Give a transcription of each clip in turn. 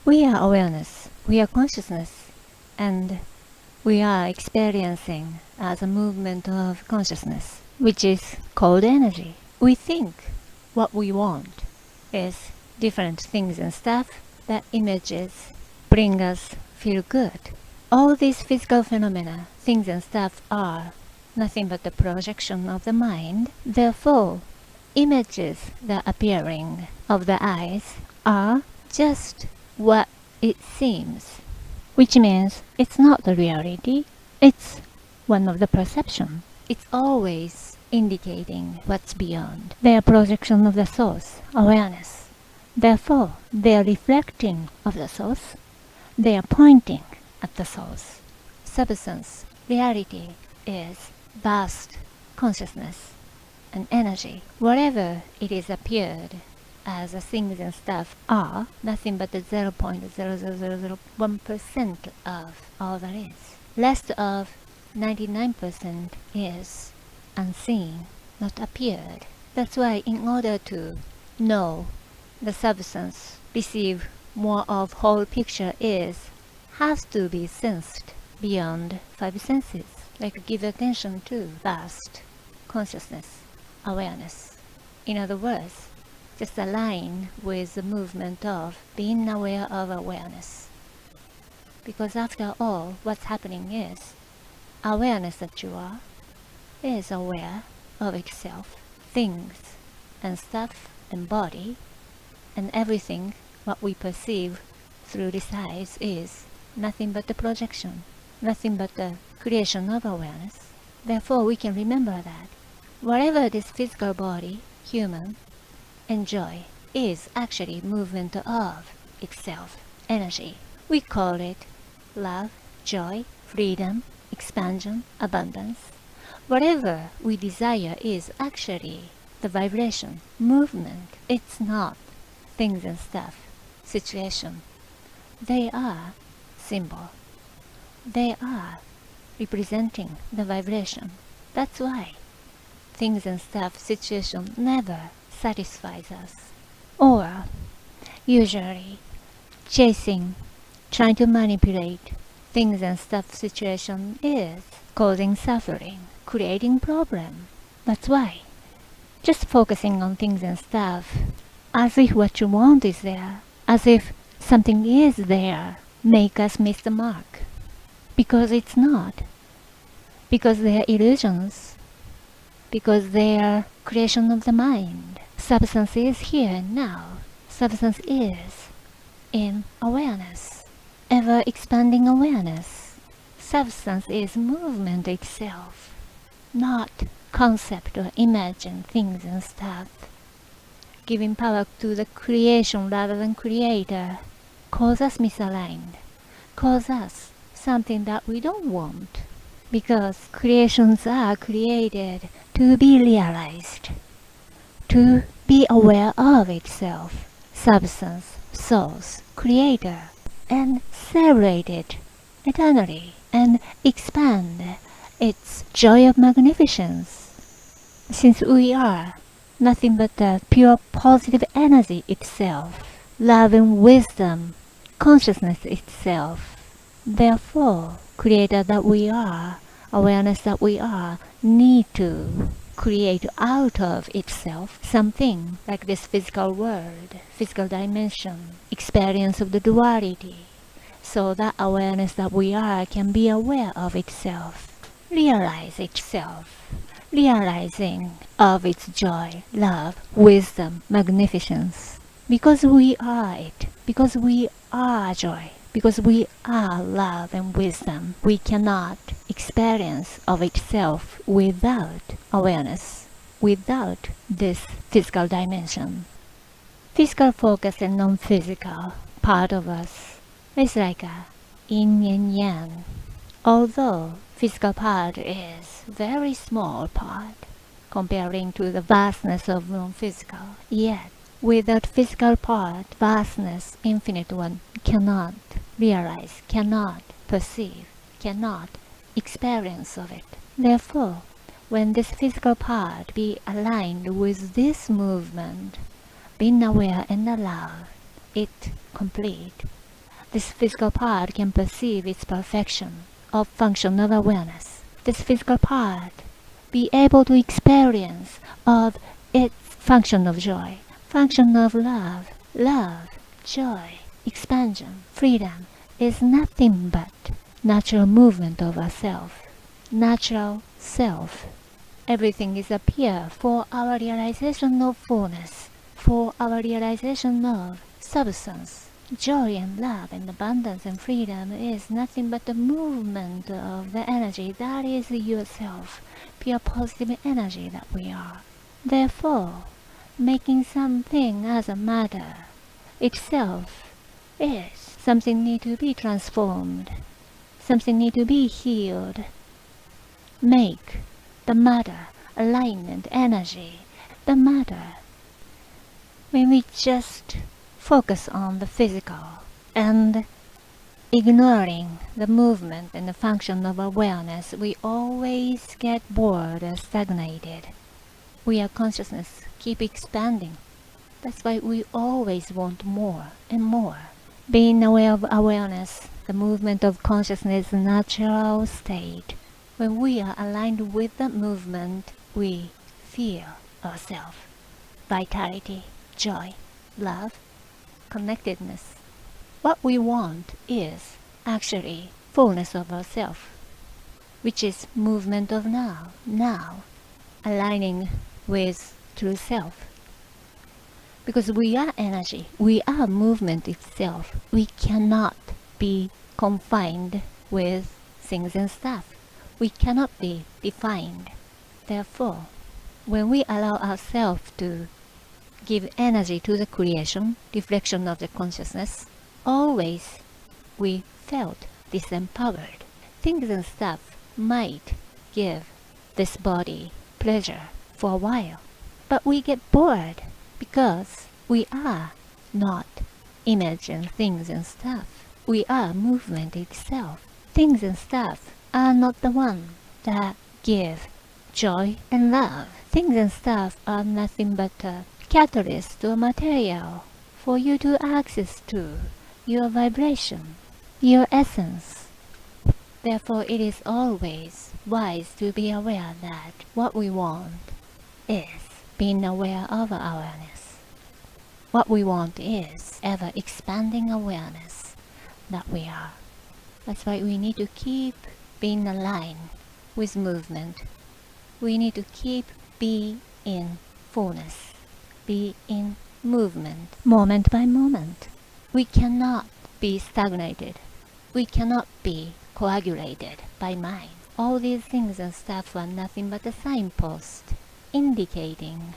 We are awareness, we are consciousness, and we are experiencing as a movement of consciousness, which is called energy. We think what we want is different things and stuff that images bring us feel good. All these physical phenomena, things and stuff are nothing but the projection of the mind. Therefore, images that appearing of the eyes are just what it seems, which means it's not the reality, it's one of the perception. It's always indicating what's beyond. They are projection of the source, awareness. Therefore, they are reflecting of the source. They are pointing at the source. Substance, reality is vast consciousness and energy. Whatever it is appeared as the things and stuff are nothing but the 0.00001% of all that is. Rest of 99% is unseen, not appeared. That's why in order to know the substance, receive more of whole picture has to be sensed beyond five senses. Like give attention to vast consciousness, awareness. In other words, just align with the movement of being aware of awareness. Because after all, what's happening is awareness that you are is aware of itself, things and stuff and body, and everything what we perceive through this eyes is nothing but the projection, nothing but the creation of awareness. Therefore, we can remember that whatever this physical body, human, enjoy is actually movement of itself, energy. We call it love, joy, freedom, expansion, abundance. Whatever we desire is actually the vibration, movement. It's not things and stuff, situation. They are symbol. They are representing the vibration. That's why things and stuff, situation never satisfies us. Or usually chasing, trying to manipulate things and stuff situation is causing suffering, creating problem. That's why just focusing on things and stuff as if what you want is there, as if something is there, make us miss the mark. Because it's not. Because they are illusions. Because they are creation of the mind. Substance is here and now. Substance is in awareness, ever expanding awareness. Substance is movement itself, not concept or imagine things and stuff. Giving power to the creation rather than creator cause us misaligned, cause us something that we don't want. Because creations are created to be realized, to be aware of itself, substance, source, creator, and celebrate it eternally and expand its joy of magnificence. Since we are nothing but the pure positive energy itself, love and wisdom, consciousness itself. Therefore, creator that we are, awareness that we are, need to create out of itself something like this physical world, physical dimension, experience of the duality, so that awareness that we are can be aware of itself, realize itself, realizing of its joy, love, wisdom, magnificence. Because we are it, because we are joy, because we are love and wisdom, we cannot experience of itself without awareness, without this physical dimension. Physical focus and non-physical part of us is like a yin and yang. Although physical part is very small part comparing to the vastness of non-physical, yet without physical part, vastness, infinite one, cannot realize, cannot perceive, cannot experience of it. Therefore, when this physical part be aligned with this movement, being aware and allowed, it complete, This physical part can perceive its perfection of function of awareness. This physical part be able to experience of its function of joy, function of love, joy, expansion, freedom is nothing but natural movement of ourself, natural self. Everything is appear for our realization of fullness, for our realization of substance. Joy and love and abundance and freedom is nothing but the movement of the energy that is yourself, pure positive energy that we are. Therefore, making something as a matter itself is something need to be transformed, something need to be healed. Make the matter alignment energy, the matter. When we just focus on the physical and ignoring the movement and the function of awareness, we always get bored or stagnated. We are consciousness keep expanding. That's why we always want more and more. Being aware of awareness, the movement of consciousness natural state. When we are aligned with that movement, we feel ourselves. Vitality, joy, love, connectedness. What we want is actually fullness of ourselves, which is movement of now, aligning with true self. Because we are energy, we are movement itself. We cannot be confined with things and stuff. We cannot be defined. Therefore, when we allow ourselves to give energy to the creation, reflection of the consciousness, always we felt disempowered. Things and stuff might give this body pleasure for a while, but we get bored because we are not image and things and stuff. We are movement itself. Things and stuff are not the one that give joy and love. Things and stuff are nothing but a catalyst or material for you to access to your vibration, your essence. Therefore, it is always wise to be aware that what we want is being aware of our awareness. What we want is ever expanding awareness that we are. That's why we need to keep being aligned with movement. We need to keep being in fullness, be in movement, moment by moment. We cannot be stagnated. We cannot be coagulated by mind. All these things and stuff are nothing but a signpost indicating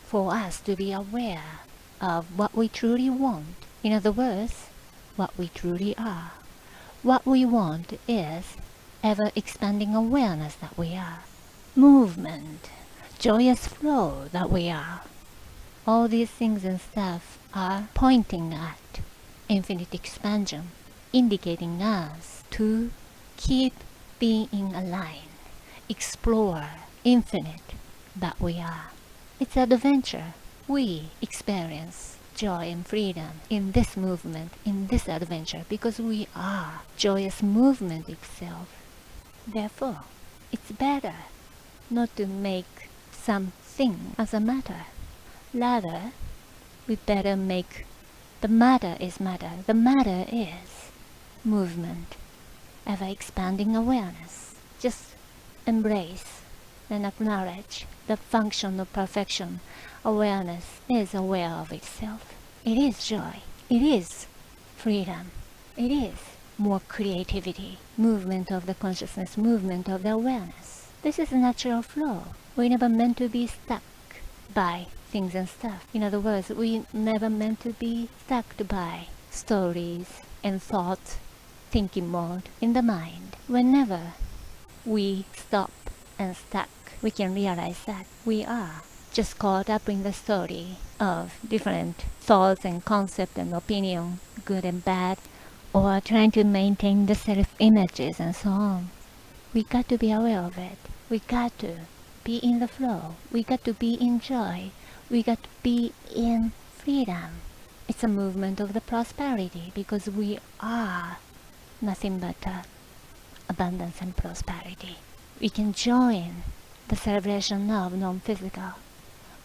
for us to be aware of what we truly want. In other words, what we truly are. What we want is ever expanding awareness that we are. Movement, joyous flow that we are. All these things and stuff are pointing at infinite expansion, indicating us to keep being aligned, explore infinite that we are. It's an adventure. We experience joy and freedom in this movement, in this adventure, because we are joyous movement itself. Therefore, it's better not to make something as a matter. Rather, we better make the matter is matter. The matter is movement, ever expanding awareness. Just embrace and acknowledge the function of perfection. Awareness is aware of itself. It is joy. It is freedom. It is more creativity, movement of the consciousness, movement of the awareness. This is a natural flow. We never meant to be stuck by things and stuff. In other words, we never meant to be stuck by stories and thoughts, thinking mode in the mind. Whenever we stop and stuck, we can realize that we are just caught up in the story of different thoughts and concepts and opinion, good and bad, or trying to maintain the self-images and so on. We got to be aware of it. We got to be in the flow. We got to be in joy. We got to be in freedom. It's a movement of the prosperity, because we are nothing but abundance and prosperity. We can join the celebration of non-physical.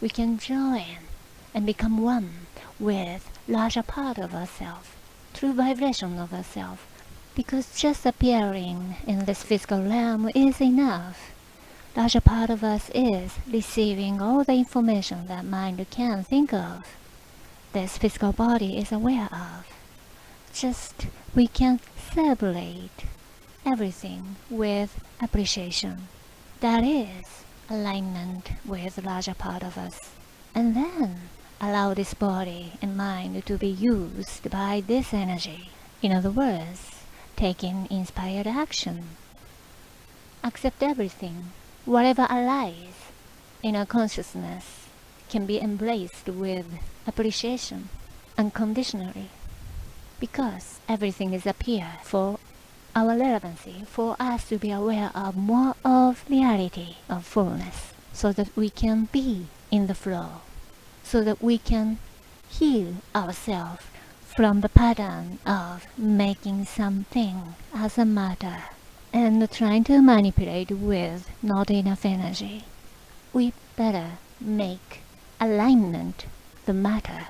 We can join and become one with larger part of ourselves, true vibration of ourselves, because just appearing in this physical realm is enough. Larger part of us is receiving all the information that mind can think of. This physical body is aware of. Just we can celebrate everything with appreciation. That is alignment with the larger part of us. And then allow this body and mind to be used by this energy. In other words, taking inspired action. Accept everything. Whatever arises in our consciousness can be embraced with appreciation unconditionally, because everything is appear for our relevancy, for us to be aware of more of reality of fullness, so that we can be in the flow, so that we can heal ourselves from the pattern of making something as a matter and trying to manipulate with not enough energy. We better make alignment the matter,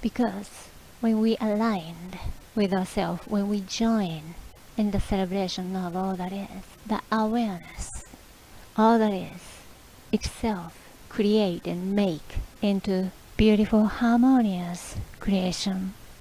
because when we aligned with ourselves, when we join in the celebration of all that is, the awareness, all that is itself create and make into beautiful harmonious creation.